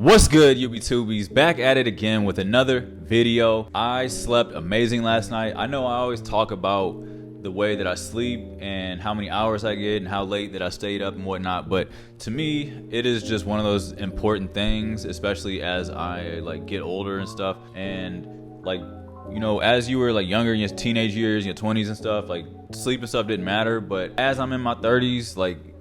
What's good, UB2Bs? Back at it again with another video. I slept amazing last night. I know I always talk about the way that I sleep and how many hours I get and how late that I stayed up and whatnot, but to me it is just one of those important things, especially as I get older and stuff. And as you were younger in your teenage years, your 20s and stuff, sleep and stuff didn't matter. But as I'm in my 30s,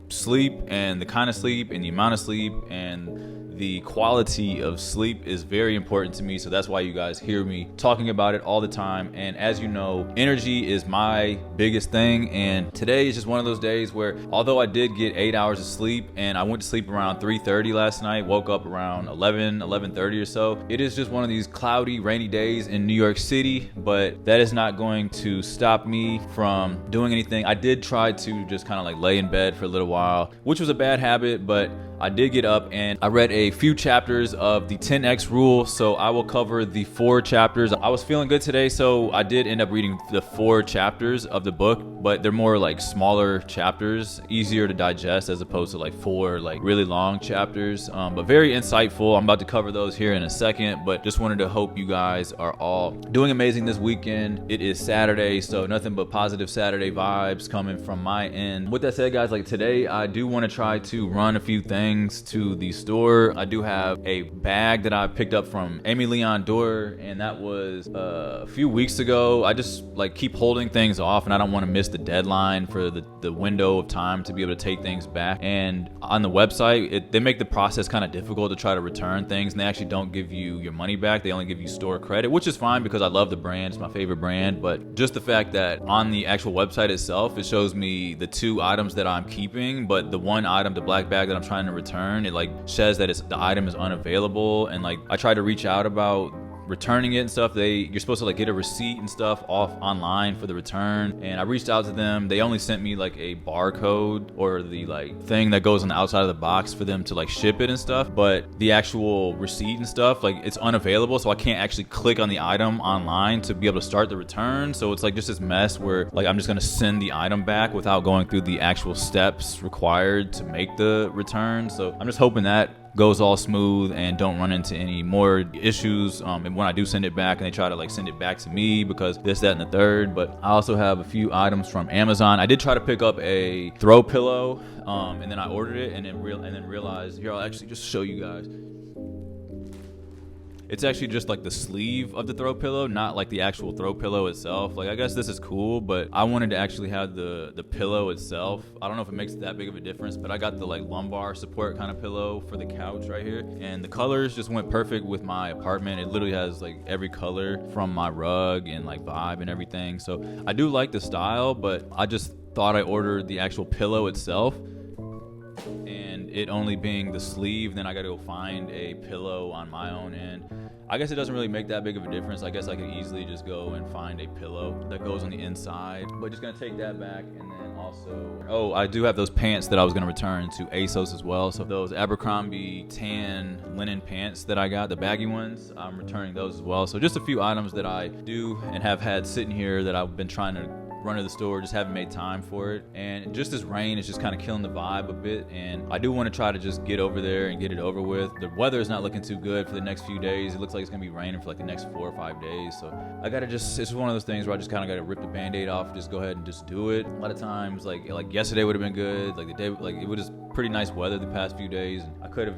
sleep and the kind of sleep and the amount of sleep and the quality of sleep is very important to me. So that's why you guys hear me talking about it all the time. And as you know, energy is my biggest thing. And today is just one of those days where, although I did get 8 hours of sleep and I went to sleep around 3:30 last night, woke up around 11:30 or so, it is just one of these cloudy, rainy days in New York City. But that is not going to stop me from doing anything. I did try to just kind of lay in bed for a little while, which was a bad habit, but I did get up and I read a few chapters of the 10X rule. So I will cover the 4 chapters. I was feeling good today, so I did end up reading the 4 chapters of the book, but they're more smaller chapters, easier to digest as opposed to 4 really long chapters, but very insightful. I'm about to cover those here in a second, but just wanted to hope you guys are all doing amazing this weekend. It is Saturday, so nothing but positive Saturday vibes coming from my end. With that said, guys, today I do want to try to run a few things to the store. I do have a bag that I picked up from Aime Leon Dore, and that was a few weeks ago. I just keep holding things off, and I don't want to miss the deadline for the window of time to be able to take things back. And on the website, they make the process kind of difficult to try to return things, and they actually don't give you your money back. They only give you store credit, which is fine because I love the brand. It's my favorite brand. But just the fact that on the actual website itself, it shows me the 2 items that I'm keeping, but the one item, the black bag that I'm trying to return, it says that the item is unavailable. And I tried to reach out about returning it and stuff. You're supposed to get a receipt and stuff off online for the return, and I reached out to them. They only sent me a barcode or the thing that goes on the outside of the box for them to ship it and stuff, but the actual receipt and stuff, it's unavailable, so I can't actually click on the item online to be able to start the return. So it's just this mess where I'm just gonna send the item back without going through the actual steps required to make the return. So I'm just hoping that goes all smooth and don't run into any more issues and when I do send it back and they try to send it back to me because this, that, and the third. But I also have a few items from Amazon. I did try to pick up a throw pillow and then I ordered it and then realized, here, I'll actually just show you guys. It's actually just the sleeve of the throw pillow, not the actual throw pillow itself. I guess this is cool, but I wanted to actually have the pillow itself. I don't know if it makes that big of a difference, but I got the lumbar support kind of pillow for the couch right here. And the colors just went perfect with my apartment. It literally has every color from my rug and vibe and everything. So I do like the style, but I just thought I ordered the actual pillow itself. And it only being the sleeve, then I gotta go find a pillow on my own end. I guess it doesn't really make that big of a difference. I guess I could easily just go and find a pillow that goes on the inside, but just gonna take that back. And then also, I do have those pants that I was gonna return to ASOS as well. So those Abercrombie tan linen pants that I got, the baggy ones, I'm returning those as well. So just a few items that I do and have had sitting here that I've been trying to run to the store, just haven't made time for it. And just this rain is just kind of killing the vibe a bit, and I do want to try to just get over there and get it over with. The weather is not looking too good for the next few days. It looks like it's gonna be raining for the next 4 or 5 days, so I gotta it's one of those things where I just kind of gotta rip the band-aid off, just go ahead and just do it. A lot of times yesterday would have been good, the day it was pretty nice weather the past few days, and I could have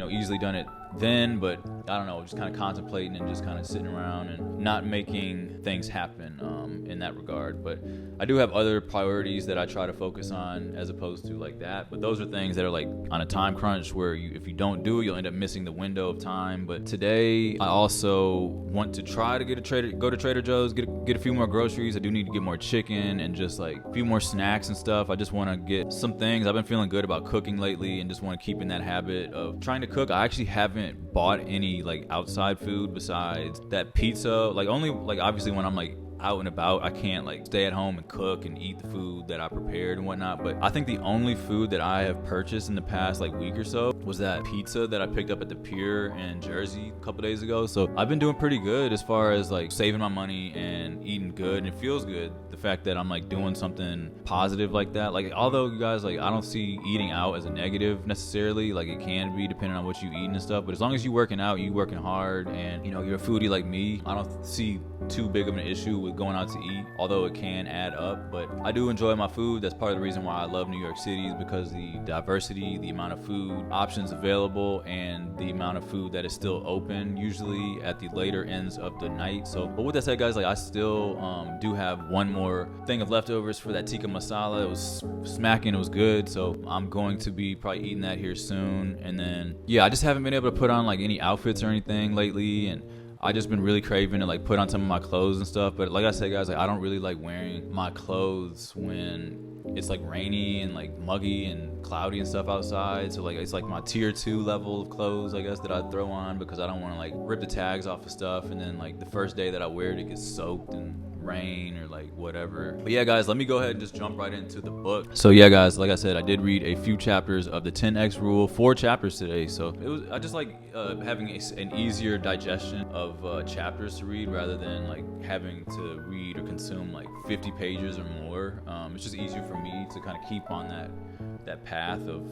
easily done it then, but I don't know, just kind of contemplating and just kind of sitting around and not making things happen in that regard. But I do have other priorities that I try to focus on as opposed to that, but those are things that are on a time crunch where if you don't do it, you'll end up missing the window of time. But today I also want to try to go to Trader Joe's, get a few more groceries. I do need to get more chicken and just a few more snacks and stuff. I just want to get some things. I've been feeling good about cooking lately and just want to keep in that habit of trying to cook. I actually haven't bought any outside food besides that pizza, only obviously when I'm out and about, I can't like stay at home and cook and eat the food that I prepared and whatnot. But I think the only food that I have purchased in the past like week or so was that pizza that I picked up at the pier in Jersey a couple days ago. So I've been doing pretty good as far as like saving my money and eating good, and it feels good. The fact that I'm like doing something positive like that. Like, although you guys, like, I don't see eating out as a negative necessarily. Like, it can be depending on what you eat and stuff. But as long as you working out, you working hard, and you know you're a foodie like me, I don't see too big of an issue with going out to eat, although it can add up. But I do enjoy my food. That's part of the reason why I love New York City, is because the diversity, the amount of food options available, and the amount of food that is still open, usually at the later ends of the night. So, but with that said, guys, like, I still do have one more thing of leftovers for that tikka masala. It was smacking, it was good, so I'm going to be probably eating that here soon. And then yeah, I just haven't been able to put on like any outfits or anything lately, and I just been really craving to like put on some of my clothes and stuff. But like I said, guys, like, I don't really like wearing my clothes when it's like rainy and like muggy and cloudy and stuff outside. So like it's like my tier 2 level of clothes, I guess, that I throw on, because I don't want to like rip the tags off of stuff and then like the first day that I wear it gets soaked and rain or like whatever. But yeah, guys, let me go ahead and just jump right into the book. So yeah, guys, like I said, I did read a few chapters of the 10x rule, 4 chapters today. So I just like having an easier digestion of chapters to read, rather than like having to read or consume like 50 pages or more. It's just easier for me to kind of keep on that path of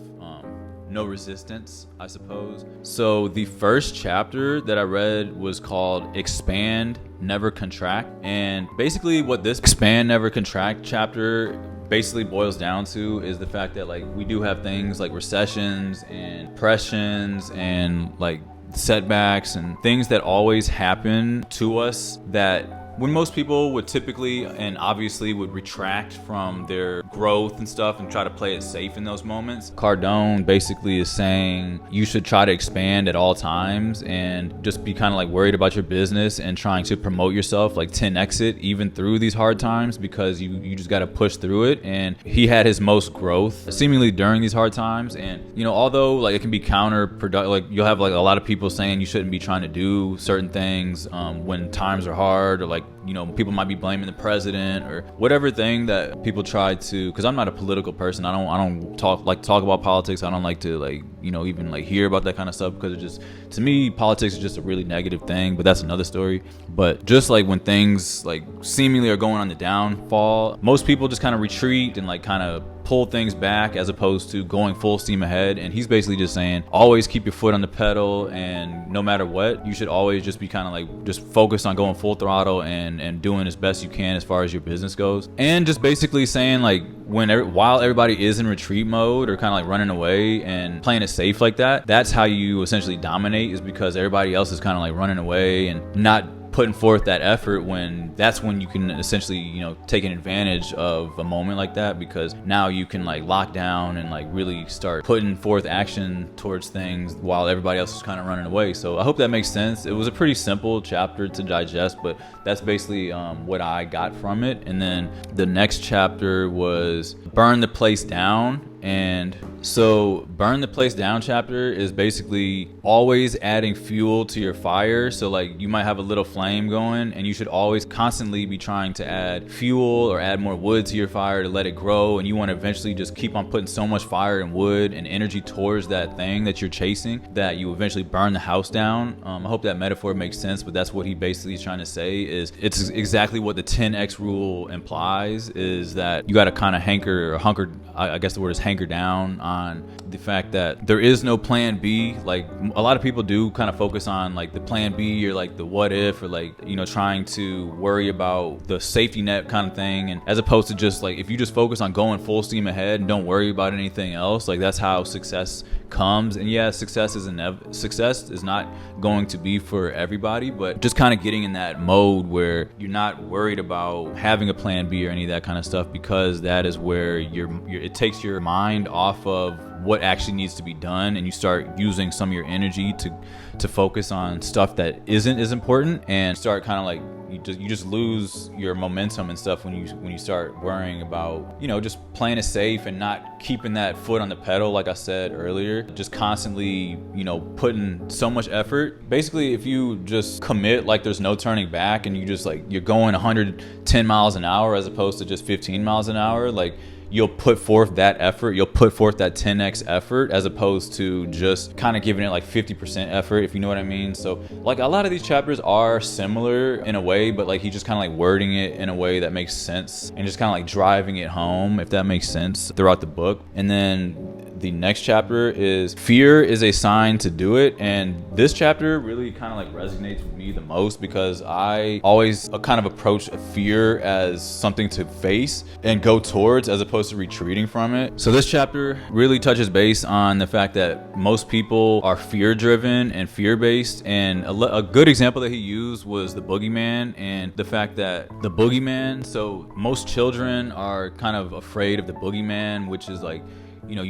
no resistance, I suppose. So the first chapter that I read was called Expand, Never Contract. And basically what this Expand, Never Contract chapter basically boils down to is the fact that like we do have things like recessions and depressions and like setbacks and things that always happen to us, that when most people would typically and obviously would retract from their growth and stuff and try to play it safe in those moments, Cardone basically is saying you should try to expand at all times and just be kind of like worried about your business and trying to promote yourself, like 10x it even through these hard times, because you just got to push through it. And he had his most growth seemingly during these hard times. And you know, although like it can be counterproductive, like you'll have like a lot of people saying you shouldn't be trying to do certain things when times are hard, or like, you know, people might be blaming the president or whatever thing that people try to, because I'm not a political person. I don't talk about politics. I don't like to like, you know, even like hear about that kind of stuff, because it just, to me, politics is just a really negative thing, but that's another story. But just like when things like seemingly are going on the downfall, most people just kind of retreat and like kind of pull things back as opposed to going full steam ahead. And he's basically just saying always keep your foot on the pedal, and no matter what, you should always just be kind of like just focused on going full throttle and doing as best you can as far as your business goes. And just basically saying like while everybody is in retreat mode or kind of like running away and playing it safe like that, that's how you essentially dominate, is because everybody else is kind of like running away and not putting forth that effort, when that's when you can essentially, you know, take an advantage of a moment like that, because now you can like lock down and like really start putting forth action towards things while everybody else is kind of running away. So I hope that makes sense. It was a pretty simple chapter to digest, but that's basically what I got from it. And then the next chapter was Burn the Place Down. And so Burn the Place Down chapter is basically always adding fuel to your fire. So like you might have a little flame going, and you should always constantly be trying to add fuel or add more wood to your fire to let it grow. And you want to eventually just keep on putting so much fire and wood and energy towards that thing that you're chasing that you eventually burn the house down. I hope that metaphor makes sense, but that's what he basically is trying to say. Is it's exactly what the 10x rule implies, is that you got to kind of hunker, I guess the word is hanker down on the fact that there is no plan B. Like a lot of people do kind of focus on like the plan B or like the what if, or like, you know, trying to worry about the safety net kind of thing, and as opposed to just like, if you just focus on going full steam ahead and don't worry about anything else, like that's how success comes. And yeah, success is not going to be for everybody, but just kind of getting in that mode where you're not worried about having a plan B or any of that kind of stuff, because that is where it takes your mind off of what actually needs to be done, and you start using some of your energy to focus on stuff that isn't as important, and start kind of like you just lose your momentum and stuff when you start worrying about, you know, just playing it safe and not keeping that foot on the pedal, like I said earlier, just constantly, you know, putting so much effort. Basically, if you just commit like there's no turning back, and you just like you're going 110 miles an hour as opposed to just 15 miles an hour, like you'll put forth that effort, you'll put forth that 10x effort, as opposed to just kind of giving it like 50% effort, if you know what I mean. So like a lot of these chapters are similar in a way, but like he's just kind of like wording it in a way that makes sense and just kind of like driving it home, if that makes sense, throughout the book. And then the next chapter is fear is a sign to do it, and this chapter really kind of like resonates with me the most, because I always kind of approach fear as something to face and go towards, as opposed to retreating from it. So this chapter really touches base on the fact that most people are fear driven and fear based, and a good example that he used was the boogeyman, and the fact that the boogeyman, so most children are kind of afraid of the boogeyman, which is like, you know,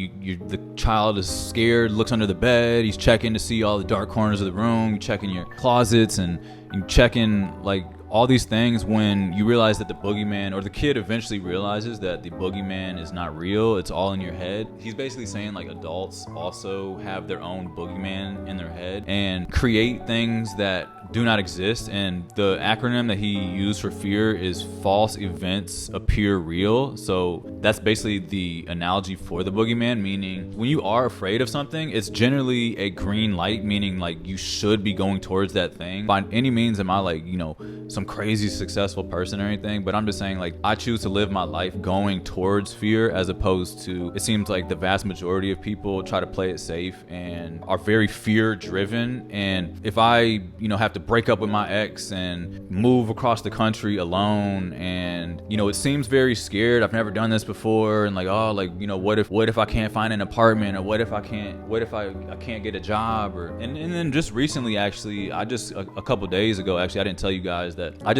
the child is scared, looks under the bed, he's checking to see all the dark corners of the room, you checking your closets, and you checking like all these things, when you realize that the boogeyman, or the kid eventually realizes that the boogeyman is not real, it's all in your head. He's basically saying like adults also have their own boogeyman in their head and create things that do not exist. And the acronym that he used for fear is false events appear real. So that's basically the analogy for the boogeyman, meaning when you are afraid of something, it's generally a green light, meaning like you should be going towards that thing. By any means am I like, you know, some crazy successful person or anything, but I'm just saying like I choose to live my life going towards fear, as opposed to, it seems like the vast majority of people try to play it safe and are very fear driven. And if I, you know, have to break up with my ex and move across the country alone, and you know, it seems very scared, I've never done this before, and like, oh, like, you know, what if I can't find an apartment, or what if I can't get a job, or and then just recently, actually, I just a couple days ago, actually, I didn't tell you guys that I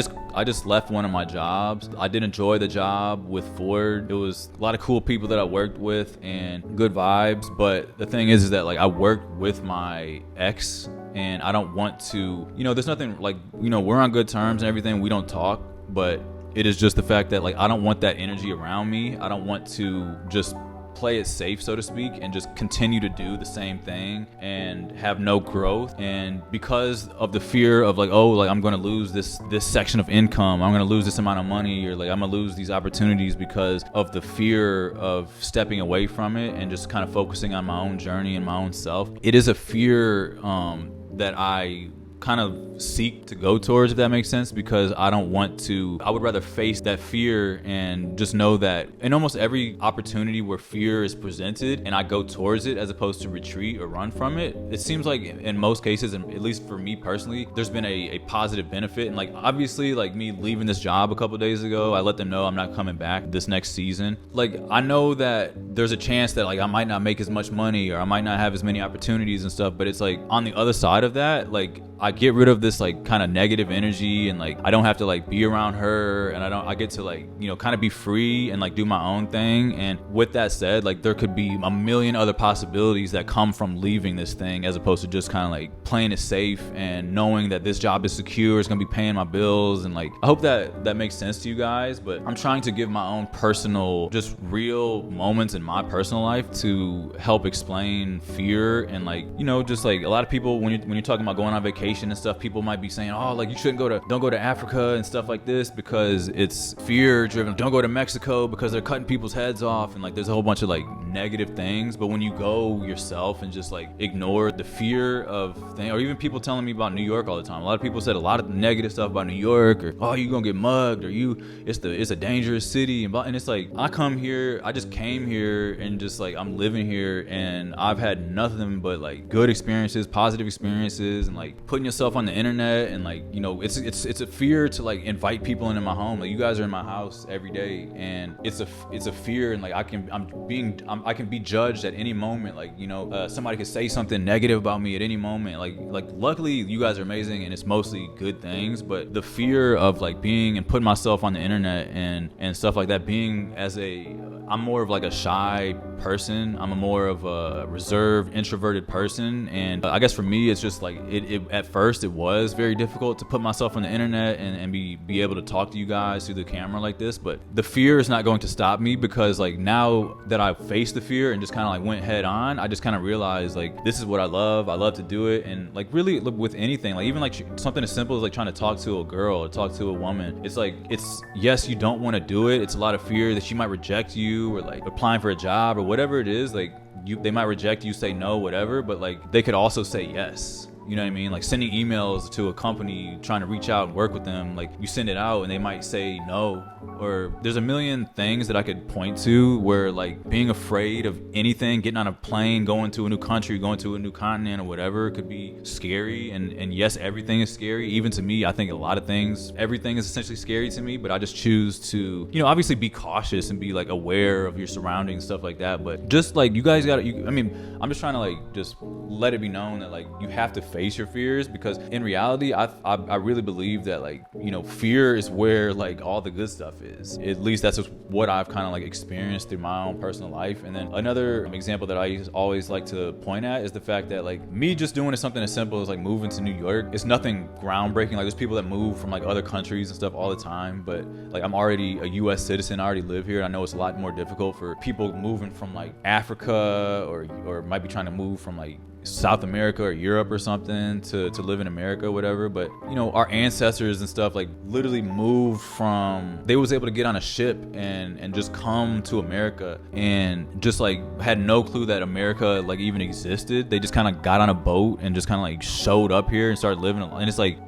just left one of my jobs. I did enjoy the job with Ford. It was a lot of cool people that I worked with and good vibes, but the thing is that like I worked with my ex, and I don't want to, you know, there's nothing like, you know, we're on good terms and everything, we don't talk, but it is just the fact that like I don't want that energy around me. I don't want to just play it safe, so to speak, and just continue to do the same thing and have no growth. And because of the fear of like, oh, like I'm gonna lose this section of income, I'm gonna lose this amount of money, or like I'm gonna lose these opportunities, because of the fear of stepping away from it and just kind of focusing on my own journey and my own self. It is a fear that I kind of seek to go towards, if that makes sense, because I would rather face that fear and just know that in almost every opportunity where fear is presented and I go towards it as opposed to retreat or run from it, it seems like in most cases, and at least for me personally, there's been a positive benefit. And like obviously, like me leaving this job a couple days ago, I let them know I'm not coming back this next season. Like I know that there's a chance that like I might not make as much money, or I might not have as many opportunities and stuff, but it's like on the other side of that, like I get rid of this like kind of negative energy, and like I don't have to like be around her, and I get to like, you know, kind of be free and like do my own thing. And with that said, like there could be a million other possibilities that come from leaving this thing, as opposed to just kind of like playing it safe and knowing that this job is secure, it's gonna be paying my bills. And like I hope that makes sense to you guys, but I'm trying to give my own personal, just real moments in my personal life to help explain fear. And like, you know, just like a lot of people, when you're talking about going on vacation and stuff, people might be saying, oh, like you shouldn't don't go to Africa and stuff like this because it's fear driven. Don't go to Mexico because they're cutting people's heads off, and like there's a whole bunch of like negative things. But when you go yourself and just like ignore the fear of things, or even people telling me about New York all the time, a lot of people said a lot of negative stuff about New York, or oh, you gonna get mugged, or it's a dangerous city, and it's like I just came here and just like I'm living here, and I've had nothing but like good experiences, positive experiences, and like putting yourself on the internet. And like, you know, it's a fear to like invite people into my home. Like you guys are in my house every day, and it's a fear. And like I can be judged at any moment. Like, you know, somebody could say something negative about me at any moment. Like luckily you guys are amazing and it's mostly good things, but the fear of like being and putting myself on the internet and stuff like that, being as a I'm more of like a shy person. I'm a more of a reserved, introverted person. And I guess for me, it's just like at first it was very difficult to put myself on the internet and be able to talk to you guys through the camera like this. But the fear is not going to stop me, because like now that I've faced the fear and just kind of like went head on, I just kind of realized like this is what I love. I love to do it. And like really with anything, like even like something as simple as like trying to talk to a girl or talk to a woman, it's like, it's, yes, you don't want to do it. It's a lot of fear that she might reject you, or like applying for a job or whatever it is, like they might reject you, say no, whatever, but like they could also say yes. You know what I mean? Like sending emails to a company, trying to reach out and work with them, like you send it out and they might say no. Or there's a million things that I could point to where like being afraid of anything, getting on a plane, going to a new country, going to a new continent or whatever, could be scary. And yes, everything is scary. Even to me, I think a lot of things, everything is essentially scary to me, but I just choose to, you know, obviously be cautious and be like aware of your surroundings, stuff like that. But just like you guys gotta, I mean, I'm just trying to like just let it be known that like you have to face your fears, because in reality, I really believe that like, you know, fear is where like all the good stuff is. At least that's just what I've kind of like experienced through my own personal life. And then another example that I always like to point at is the fact that like me just doing something as simple as like moving to New York, it's nothing groundbreaking. Like there's people that move from like other countries and stuff all the time, but like I'm already a US citizen, I already live here. I know it's a lot more difficult for people moving from like Africa or might be trying to move from like South America or Europe or something to live in America or whatever. But you know, our ancestors and stuff like literally moved from, they was able to get on a ship and just come to America, and just like had no clue that America like even existed. They just kind of got on a boat and just kind of like showed up here and started living. And it's like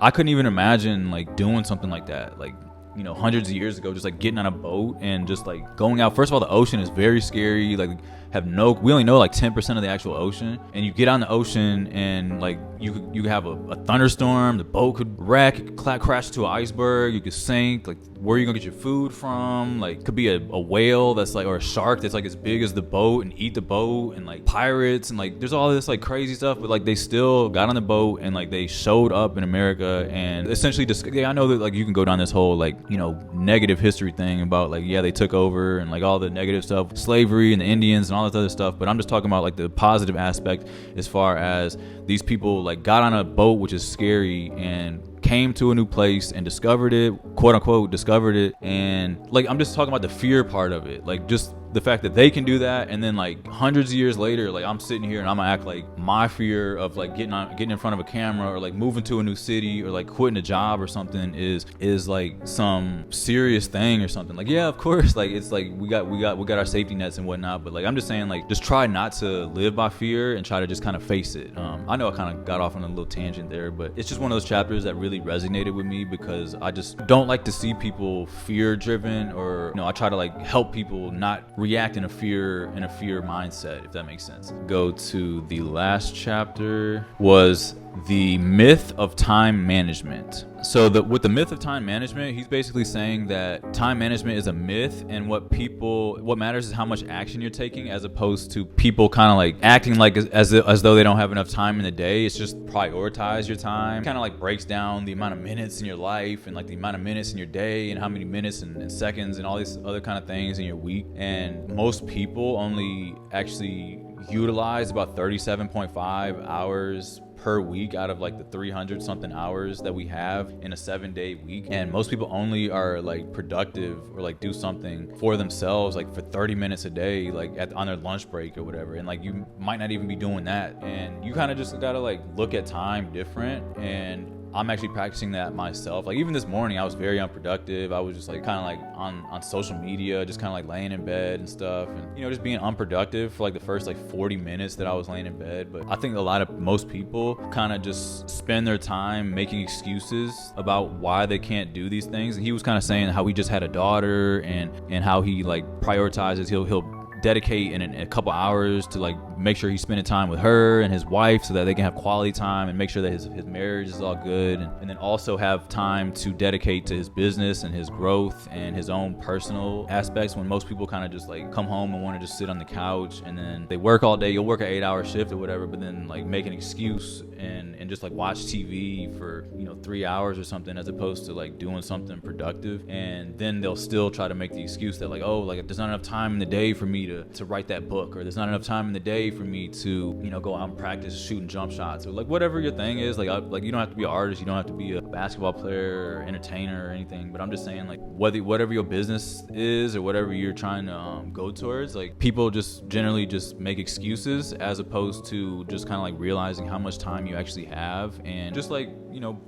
I couldn't even imagine like doing something like that, like, you know, hundreds of years ago, just like getting on a boat and just like going out. First of all, the ocean is very scary. Like we only know like 10% of the actual ocean, and you get on the ocean and like you could have a thunderstorm, the boat could wreck, it could crash into an iceberg, you could sink. Like where are you gonna get your food from? Like could be a whale that's like, or a shark that's like as big as the boat and eat the boat, and like pirates, and like there's all this like crazy stuff. But like they still got on the boat and like they showed up in America and essentially just, I know that like you can go down this whole like, you know, negative history thing about like, yeah, they took over and like all the negative stuff, slavery and the Indians and all this other stuff, but I'm just talking about like the positive aspect, as far as these people like got on a boat, which is scary, and came to a new place and discovered it, quote unquote discovered it. And like I'm just talking about the fear part of it, like just the fact that they can do that, and then like hundreds of years later, like I'm sitting here and I'm gonna act like my fear of like getting in front of a camera or like moving to a new city or like quitting a job or something is like some serious thing or something. Like, yeah, of course, like it's like we got our safety nets and whatnot, but like I'm just saying, like just try not to live by fear and try to just kind of face it. I know I kind of got off on a little tangent there, but it's just one of those chapters that really resonated with me, because I just don't like to see people fear driven, or, you know, I try to like help people not react in a fear mindset, if that makes sense. Go to the last chapter, was the myth of time management. So with the myth of time management, he's basically saying that time management is a myth, and what matters is how much action you're taking, as opposed to people kind of like acting like as though they don't have enough time in the day. It's just prioritize your time. Kind of like breaks down the amount of minutes in your life and like the amount of minutes in your day and how many minutes and seconds and all these other kind of things in your week. And most people only actually utilize about 37.5 hours per week out of like the 300 something hours that we have in a 7-day week. And most people only are like productive or like do something for themselves like for 30 minutes a day, like on their lunch break or whatever. And like you might not even be doing that, and you kind of just gotta like look at time different. And I'm actually practicing that myself. Like even this morning, I was very unproductive. I was just like kind of like on social media, just kind of like laying in bed and stuff, and you know, just being unproductive for like the first like 40 minutes that I was laying in bed. But I think most people kind of just spend their time making excuses about why they can't do these things. And he was kind of saying how he just had a daughter and how he like prioritizes. He'll dedicate in a couple hours to like make sure he's spending time with her and his wife so that they can have quality time and make sure that his marriage is all good, and then also have time to dedicate to his business and his growth and his own personal aspects, when most people kind of just like come home and want to just sit on the couch and then they work all day. You'll work an 8-hour shift or whatever, but then like make an excuse and just like watch TV for 3 hours or something, as opposed to like doing something productive. And then they'll still try to make the excuse that like, oh, like there's not enough time in the day for me to write that book, or there's not enough time in the day for me to go out and practice shooting jump shots, or like whatever your thing is. Like you don't have to be an artist, you don't have to be a basketball player or entertainer or anything, but I'm just saying, like whatever your business is or whatever you're trying to go towards, like people just generally just make excuses as opposed to just kind of like realizing how much time you actually have, and just like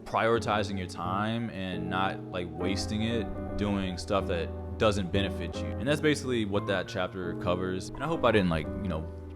prioritizing your time and not like wasting it doing stuff that doesn't benefit you. And that's basically what that chapter covers. And I hope I didn't like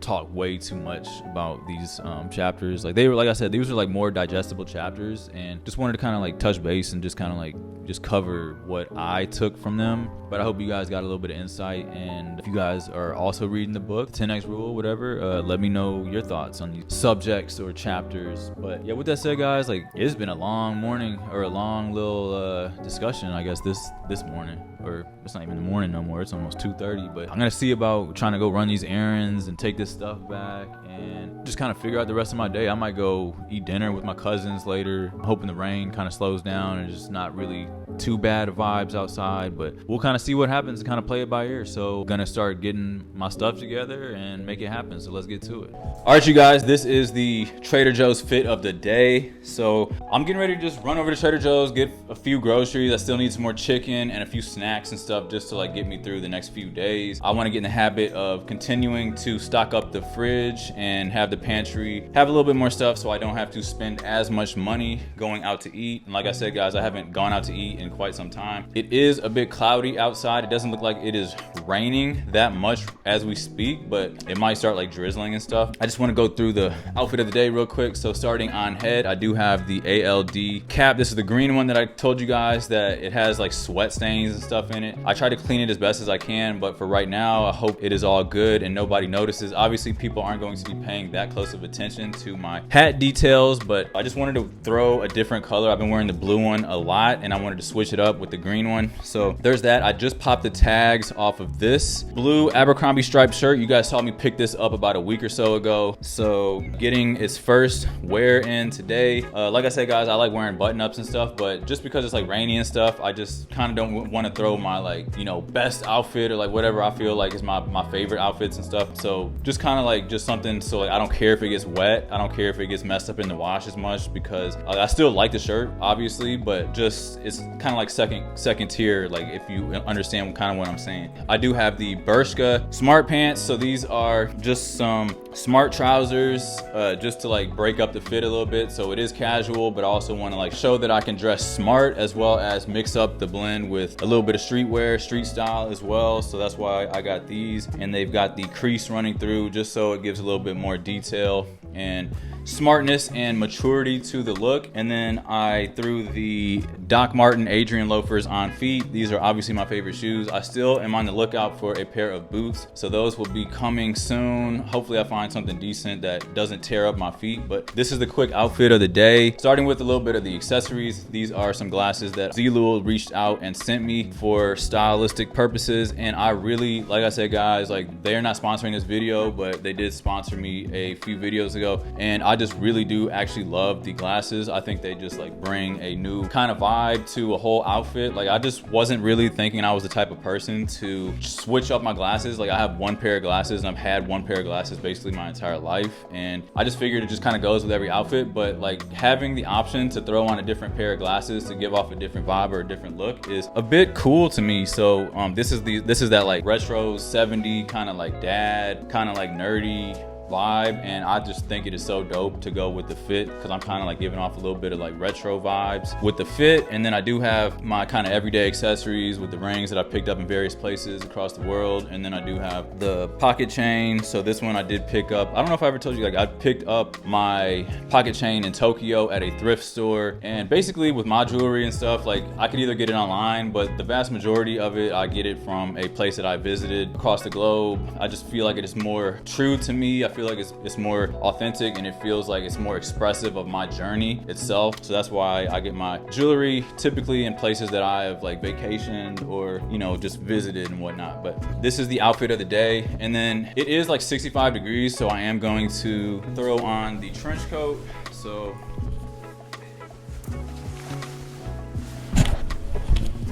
talk way too much about these chapters. Like I said, these were like more digestible chapters, and just wanted to kind of like touch base and just kind of like just cover what I took from them. But I hope you guys got a little bit of insight, and if you guys are also reading the book 10x rule, whatever, let me know your thoughts on these subjects or chapters. But yeah, with that said, guys, like it's been a long morning, or a long little discussion, I guess, this morning. Or it's not even the morning no more, it's almost 2:30. But I'm gonna see about trying to go run these errands and take this stuff back and just kind of figure out the rest of my day. I might go eat dinner with my cousins later. I'm hoping the rain kind of slows down and just not really too bad vibes outside, but we'll kind of see what happens and kind of play it by ear. So I'm gonna start getting my stuff together and make it happen. So let's get to it. All right, you guys, this is the Trader Joe's fit of the day. So I'm getting ready to just run over to Trader Joe's, get a few groceries. I still need some more chicken and a few snacks and stuff just to like get me through the next few days. I want to get in the habit of continuing to stock up the fridge and have the pantry have a little bit more stuff, so I don't have to spend as much money going out to eat. And like I said, guys, I haven't gone out to eat in quite some time. It is a bit cloudy outside. It doesn't look like it is raining that much as we speak, but it might start like drizzling and stuff. I just want to go through the outfit of the day real quick. So starting on head, I do have the ALD cap. This is the green one that I told you guys that it has like sweat stains and stuff in it. I try to clean it as best as I can, but for right now, I hope it is all good and nobody notices. Obviously, people aren't going to be paying that close of attention to my hat details, but I just wanted to throw a different color. I've been wearing the blue one a lot, and I wanted to switch it up with the green one. So there's that. I just popped the tags off of this blue Abercrombie striped shirt. You guys saw me pick this up about a week or so ago. So getting its first wear in today. Like I said, guys, I like wearing button-ups and stuff, but just because it's like rainy and stuff, I just kind of don't want to throw my like, best outfit or like whatever I feel like is my favorite outfits and stuff. So just kind of like just something, so like I don't care if it gets wet. I don't care if it gets messed up in the wash as much, because I still like the shirt, obviously, but just it's kind of like second tier, like if you understand kind of what I'm saying. I do have the Bershka smart pants. So these are just some smart trousers, just to like break up the fit a little bit. So it is casual, but I also want to like show that I can dress smart as well as mix up the blend with a little bit of streetwear, street style as well. So that's why I got these, and they've got the crease running through just so it gives a little bit more detail and smartness and maturity to the look. And then I threw the Doc Marten Adrian loafers on feet. These are obviously my favorite shoes. I still am on the lookout for a pair of boots, so those will be coming soon. Hopefully I find something decent that doesn't tear up my feet. But this is the quick outfit of the day, starting with a little bit of the accessories. These are some glasses that Zlul reached out and sent me for stylistic purposes, and I really, like I said, guys, like they're not sponsoring this video, but they did sponsor me a few videos ago, and I just really do actually love the glasses. I think they just like bring a new kind of vibe to a whole outfit. Like I just wasn't really thinking I was the type of person to switch up my glasses. Like I have one pair of glasses, and I've had one pair of glasses basically my entire life, and I just figured it just kind of goes with every outfit. But like having the option to throw on a different pair of glasses to give off a different vibe or a different look is a bit cool to me. So this is that like retro 70s kind of like dad, kind of like nerdy vibe, and I just think it is so dope to go with the fit, because I'm kind of like giving off a little bit of like retro vibes with the fit. And then I do have my kind of everyday accessories with the rings that I picked up in various places across the world. And then I do have the pocket chain. So this one I did pick up. I don't know if I ever told you, like I picked up my pocket chain in Tokyo at a thrift store. And basically with my jewelry and stuff, like I could either get it online, but the vast majority of it, I get it from a place that I visited across the globe. I just feel like it is more true to me. I feel like it's more authentic, and it feels like it's more expressive of my journey itself. So that's why I get my jewelry typically in places that I have like vacationed or, you know, just visited and whatnot. But this is the outfit of the day. And then it is like 65 degrees, so I am going to throw on the trench coat. So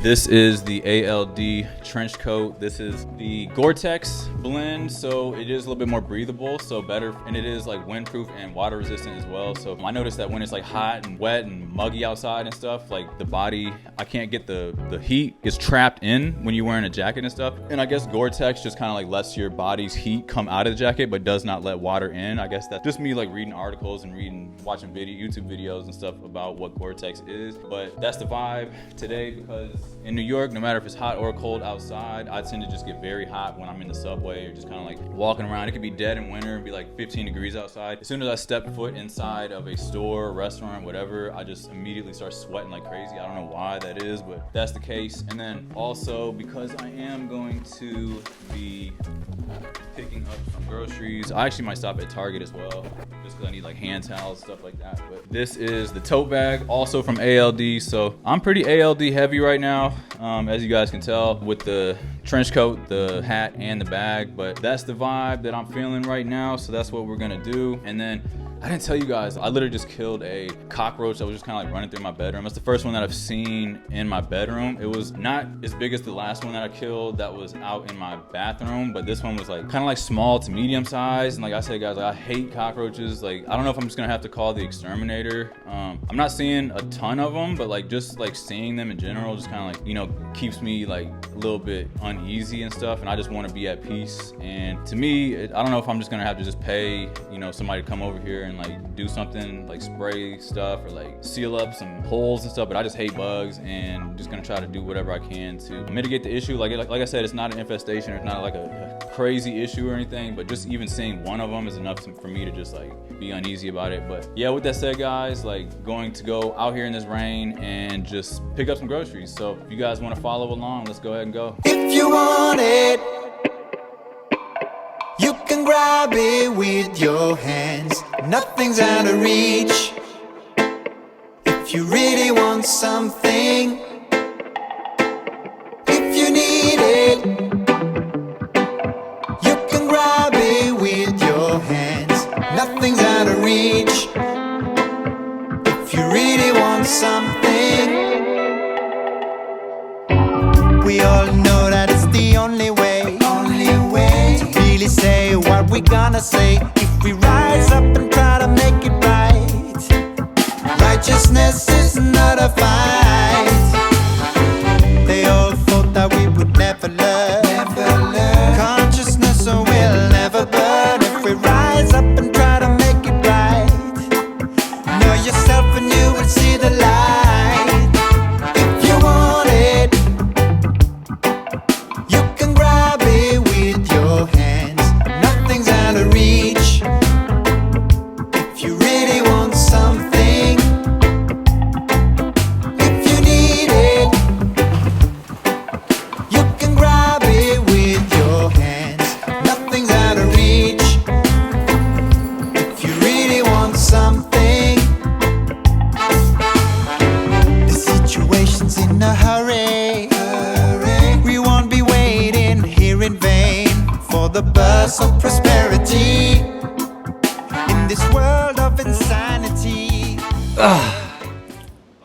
this is the ALD trench coat. This is the Gore-Tex blend, so it is a little bit more breathable, so better, and it is like windproof and water resistant as well. So I noticed that when it's like hot and wet and muggy outside and stuff, like the body, I can't get the heat gets trapped in when you're wearing a jacket and stuff. And I guess Gore-Tex just kind of like lets your body's heat come out of the jacket, but does not let water in. I guess that's just me like reading articles and watching YouTube videos and stuff about what Gore-Tex is. But that's the vibe today, because in New York, no matter if it's hot or cold outside, I tend to just get very hot when I'm in the subway or just kind of like walking around. It could be dead in winter and be like 15 degrees outside. As soon as I step foot inside of a store, restaurant, whatever, I just immediately start sweating like crazy. I don't know why that is, but that's the case. And then also, because I am going to be picking up some groceries, I actually might stop at Target as well, just because I need like hand towels, stuff like that. But this is the tote bag, also from ALD. So I'm pretty ALD heavy right now, as you guys can tell, with the trench coat, the hat, and the bag. But that's the vibe that I'm feeling right now, so that's what we're gonna do. And then I didn't tell you guys, I literally just killed a cockroach that was just kind of like running through my bedroom. That's the first one that I've seen in my bedroom. It was not as big as the last one that I killed that was out in my bathroom, but this one was like kind of like small to medium size. And like I said, guys, like, I hate cockroaches. Like, I don't know if I'm just gonna have to call the exterminator. I'm not seeing a ton of them, but like just like seeing them in general just kind of like, you know, keeps me like a little bit uneasy and stuff. And I just want to be at peace. And to me, I don't know if I'm just gonna have to just pay, you know, somebody to come over here and like do something, like spray stuff or like seal up some holes and stuff. But I just hate bugs, and I'm just gonna try to do whatever I can to mitigate the issue. Like I said, it's not an infestation, it's not like a crazy issue or anything, but just even seeing one of them is enough for me to just like be uneasy about it. But yeah, with that said, guys, like going to go out here in this rain and just pick up some groceries. So if you guys want to follow along, let's go ahead and go. If you want it, you can grab it with your hands. Nothing's out of reach. If you really want something, if you need it, you can grab it with your hands. Nothing's out of reach. If you really want something, we all know that it's the only way to really say what we're gonna say. If we rise up and try to make it right, righteousness is not a fight. They all thought that we would never learn. Consciousness will never burn. If we rise up and try to make it right, know yourself and you will see the light. If you want it, you can grab it with your hands. Nothing's out of reach. If you really want something, if you need it, you can grab it with your hands. Nothing's out of reach. If you really want something, the situation's in a hurry. We won't be waiting here in vain for the buzz of prosperity in this world of insanity.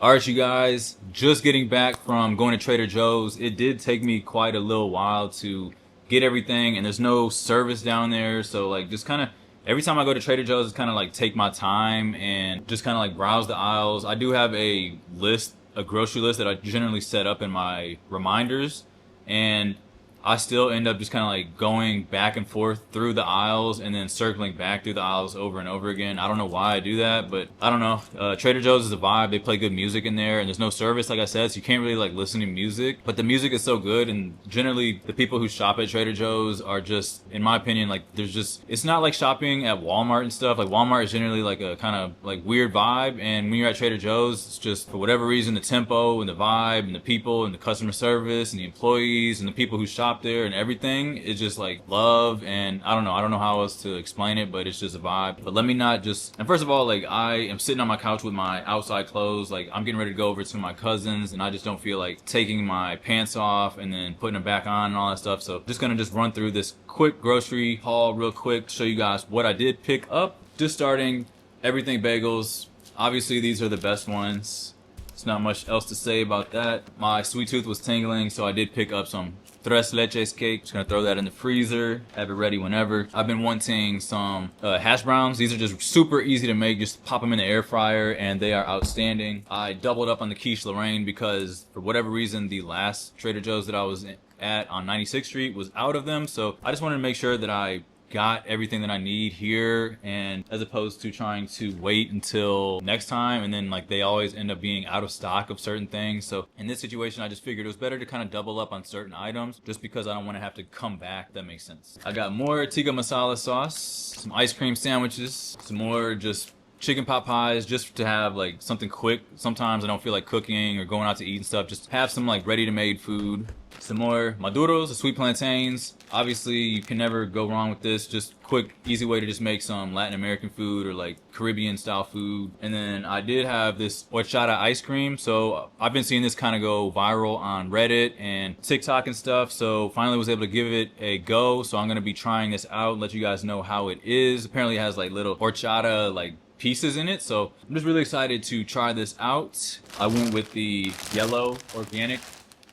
All right, you guys, just getting back from going to Trader Joe's. It did take me quite a little while to get everything, and there's no service down there. So like just kind of every time I go to Trader Joe's, it's kind of like take my time and just kind of like browse the aisles. I do have a list, a grocery list that I generally set up in my reminders. And I still end up just kind of like going back and forth through the aisles and then circling back through the aisles over and over again. I don't know why I do that, but I don't know. Trader Joe's is a vibe. They play good music in there, and there's no service, like I said, so you can't really like listen to music, but the music is so good. And generally the people who shop at Trader Joe's are just, in my opinion, like there's just, it's not like shopping at Walmart and stuff. Like Walmart is generally like a kind of like weird vibe, and when you're at Trader Joe's, it's just for whatever reason the tempo and the vibe and the people and the customer service and the employees and the people who shop there and everything is just like love. And I don't know how else to explain it, but it's just a vibe. But let me not just, and first of all, like I am sitting on my couch with my outside clothes, like I'm getting ready to go over to my cousins, and I just don't feel like taking my pants off and then putting them back on and all that stuff. So just gonna just run through this quick grocery haul real quick, show you guys what I did pick up. Just starting, everything bagels. Obviously these are the best ones. There's not much else to say about that. My sweet tooth was tingling, so I did pick up some tres leches cake. Just gonna throw that in the freezer, have it ready whenever. I've been wanting some hash browns. These are just super easy to make. Just pop them in the air fryer and they are outstanding. I doubled up on the quiche Lorraine because for whatever reason the last Trader Joe's that I was at on 96th Street was out of them. So I just wanted to make sure that I got everything that I need here, and as opposed to trying to wait until next time and then like they always end up being out of stock of certain things. So in this situation I just figured it was better to kind of double up on certain items just because I don't want to have to come back, if that makes sense. I got more tikka masala sauce, some ice cream sandwiches, some more just chicken pot pies, just to have like something quick. Sometimes I don't feel like cooking or going out to eat and stuff, just have some like ready to made food. Some more maduros, the sweet plantains. Obviously you can never go wrong with this. Just quick, easy way to just make some Latin American food or like Caribbean style food. And then I did have this horchata ice cream. So I've been seeing this kind of go viral on Reddit and TikTok and stuff. So finally was able to give it a go. So I'm going to be trying this out, let you guys know how it is. Apparently it has like little horchata like pieces in it. So I'm just really excited to try this out. I went with the yellow organic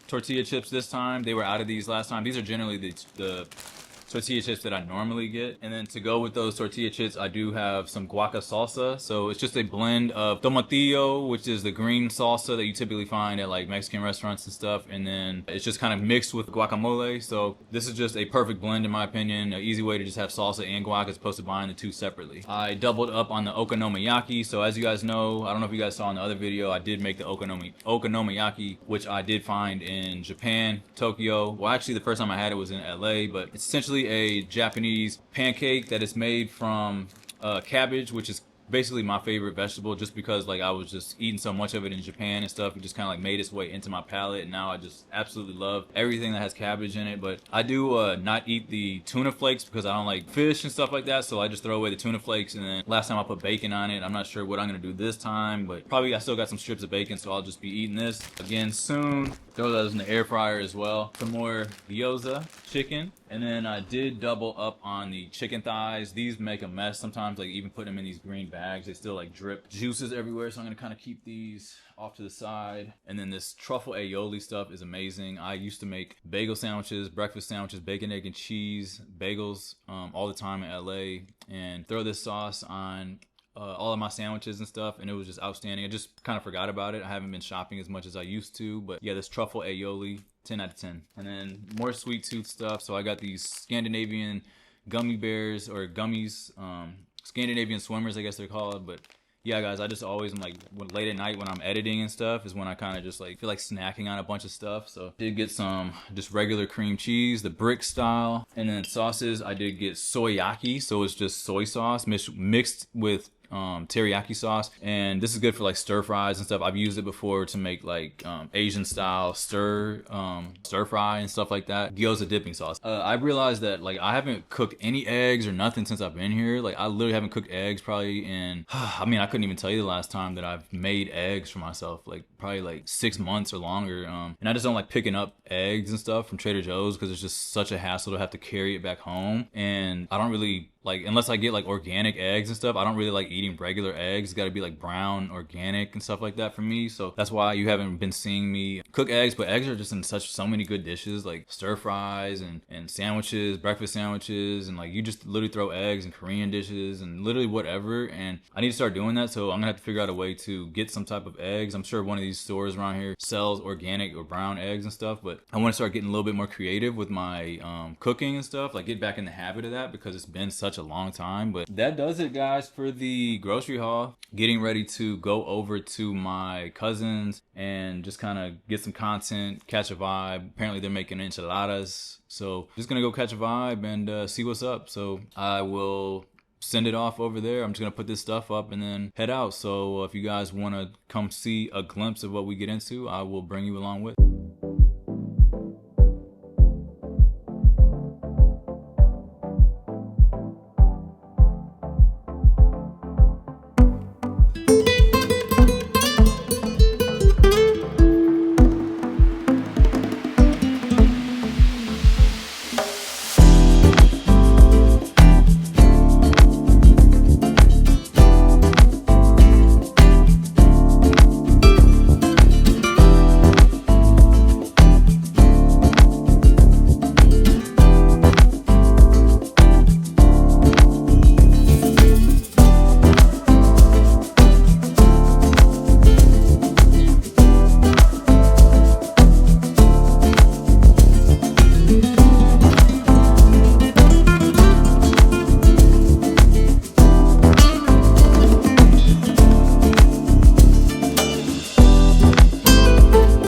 tortilla chips this time. They were out of these last time. These are generally the tortilla chips that I normally get. And then to go with those tortilla chips, I do have some guaca salsa. So it's just a blend of tomatillo, which is the green salsa that you typically find at like Mexican restaurants and stuff. And then it's just kind of mixed with guacamole. So this is just a perfect blend in my opinion. An easy way to just have salsa and guac as opposed to buying the two separately. I doubled up on the okonomiyaki. So as you guys know, I don't know if you guys saw in the other video, I did make the okonomiyaki, which I did find in Japan, Tokyo. Well, actually the first time I had it was in LA, but it's essentially a Japanese pancake that is made from cabbage, which is basically my favorite vegetable, just because like I was just eating so much of it in Japan and stuff. It just kind of like made its way into my palate, and now I just absolutely love everything that has cabbage in it. But I do not eat the tuna flakes because I don't like fish and stuff like that, so I just throw away the tuna flakes. And then last time I put bacon on it. I'm not sure what I'm gonna do this time, but probably I still got some strips of bacon, so I'll just be eating this again soon. Throw those in the air fryer as well. Some more gyoza chicken. And then I did double up on the chicken thighs. These make a mess sometimes, like even putting them in these green bags, they still like drip juices everywhere. So I'm gonna kind of keep these off to the side. And then this truffle aioli stuff is amazing. I used to make bagel sandwiches, breakfast sandwiches, bacon, egg, and cheese bagels all the time in LA, and throw this sauce on all of my sandwiches and stuff, and it was just outstanding. I just kind of forgot about it. I haven't been shopping as much as I used to, but yeah, this truffle aioli, 10 out of 10. And then more sweet tooth stuff. So I got these Scandinavian gummy bears, or gummies, Scandinavian swimmers I guess they're called. But yeah guys, I just always am like late at night when I'm editing and stuff is when I kind of just like feel like snacking on a bunch of stuff. So I did get some just regular cream cheese, the brick style. And then sauces, I did get soyaki, so it's just soy sauce mixed with teriyaki sauce, and this is good for like stir fries and stuff. I've used it before to make like Asian style stir fry and stuff like that. Gyoza dipping sauce. I realized that like I haven't cooked any eggs or nothing since I've been here. Like I literally haven't cooked eggs probably in I mean I couldn't even tell you the last time that I've made eggs for myself, like probably like 6 months or longer. And I just don't like picking up eggs and stuff from Trader Joe's because it's just such a hassle to have to carry it back home, and I don't really like, unless I get like organic eggs and stuff, I don't really like eating regular eggs. It's got to be like brown, organic and stuff like that for me. So that's why you haven't been seeing me cook eggs, but eggs are just in so many good dishes, like stir fries and sandwiches, breakfast sandwiches, and like you just literally throw eggs in Korean dishes and literally whatever. And I need to start doing that, so I'm gonna have to figure out a way to get some type of eggs. I'm sure one of these stores around here sells organic or brown eggs and stuff, but I want to start getting a little bit more creative with my cooking and stuff, like get back in the habit of that, because it's been such a long time. But that does it, guys, for the grocery haul. Getting ready to go over to my cousin's and just kind of get some content, catch a vibe. Apparently they're making enchiladas, so just gonna go catch a vibe and see what's up. So I will send it off over there. I'm just gonna put this stuff up and then head out. So if you guys want to come see a glimpse of what we get into, I will bring you along with.